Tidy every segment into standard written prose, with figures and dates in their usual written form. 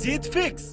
जीत fix.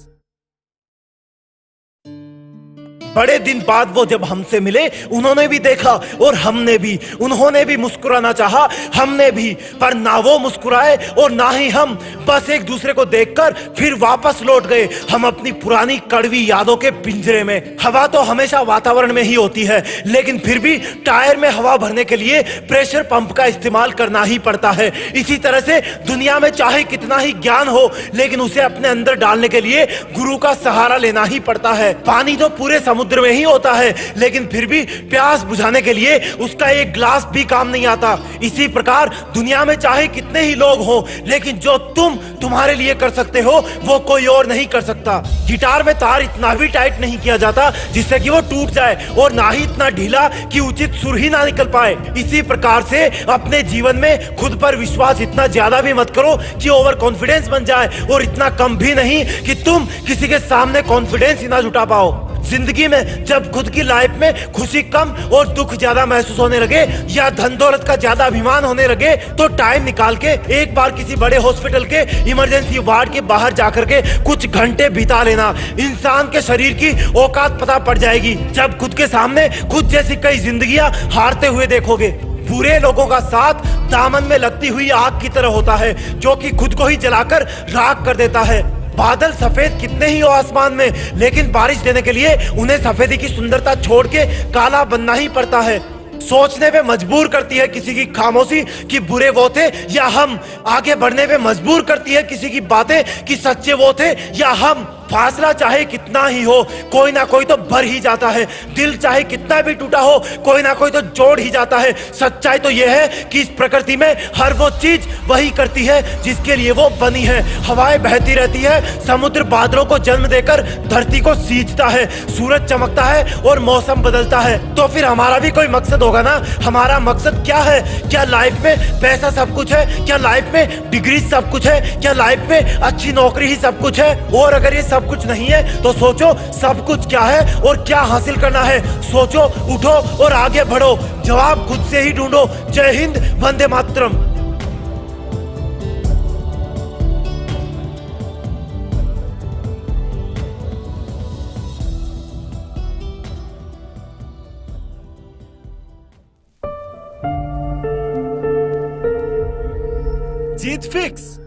बड़े दिन बाद वो जब हमसे मिले, उन्होंने भी देखा और हमने भी। उन्होंने भी मुस्कुराना चाहा, हमने भी, पर ना वो मुस्कुराए और ना ही हम। बस एक दूसरे को देखकर फिर वापस लौट गए हम अपनी पुरानी कड़वी यादों के पिंजरे में। हवा तो हमेशा वातावरण में ही होती है, लेकिन फिर भी टायर में हवा भरने के लिए प्रेशर पंप का इस्तेमाल करना ही पड़ता है। इसी तरह से दुनिया में चाहे कितना ही ज्ञान हो, लेकिन उसे अपने अंदर डालने के लिए गुरु का सहारा लेना ही पड़ता है। पानी तो पूरे समुद्र में ही होता है, लेकिन फिर भी प्यास बुझाने के लिए उसका एक ग्लास भी काम नहीं आता। इसी प्रकार दुनिया में चाहे कितने ही लोग हो, लेकिन जो तुम तुम्हारे लिए कर सकते हो वो कोई और नहीं कर सकता। गिटार में तार इतना भी टाइट नहीं किया जाता जिससे कि वो टूट जाए, और ना ही इतना ढीला कि उचित सुर ही ना निकल पाए। इसी प्रकार से अपने जीवन में खुद पर विश्वास इतना ज्यादा भी मत करो कि ओवर कॉन्फिडेंस बन जाए, और इतना कम भी नहीं कि तुम किसी के सामने कॉन्फिडेंस ही ना जुटा पाओ। जिंदगी में जब खुद की लाइफ में खुशी कम और दुख ज्यादा महसूस होने लगे, या धन दौलत का ज्यादा अभिमान होने लगे, तो टाइम निकाल के एक बार किसी बड़े हॉस्पिटल के इमरजेंसी वार्ड के बाहर जाकर के कुछ घंटे बिता लेना। इंसान के शरीर की औकात पता पड़ जाएगी जब खुद के सामने खुद जैसी कई जिंदगियां हारते हुए देखोगे। बुरे लोगों का साथ दामन में लगती हुई आग की तरह होता है, जो कि खुद को ही जलाकर राख कर देता है। बादल सफेद कितने ही हो आसमान में, लेकिन बारिश देने के लिए उन्हें सफेदी की सुंदरता छोड़ के काला बनना ही पड़ता है। सोचने पे मजबूर करती है किसी की खामोशी कि बुरे वो थे या हम। आगे बढ़ने पे मजबूर करती है किसी की बातें कि सच्चे वो थे या हम। फासला चाहे कितना ही हो, कोई ना कोई तो बढ़ ही जाता है। दिल चाहे कितना भी टूटा हो, कोई ना कोई तो जोड़ ही जाता है। सच्चाई तो यह है कि इस प्रकृति में हर वो चीज वही करती है जिसके लिए वो बनी है। हवाएं बहती रहती है, समुद्र बादलों को जन्म देकर धरती को सींचता है, सूरज चमकता है और मौसम बदलता है। तो फिर हमारा भी कोई मकसद होगा ना। हमारा मकसद क्या है? क्या लाइफ में पैसा सब कुछ है? क्या लाइफ में डिग्री सब कुछ है? क्या लाइफ में अच्छी नौकरी ही सब कुछ है? और अगर ये सब कुछ नहीं है तो सोचो सब कुछ क्या है और क्या हासिल करना है। सोचो, उठो और आगे बढ़ो। जवाब खुद से ही ढूंढो। जय हिंद, वंदे मातरम। जीत फिक्स।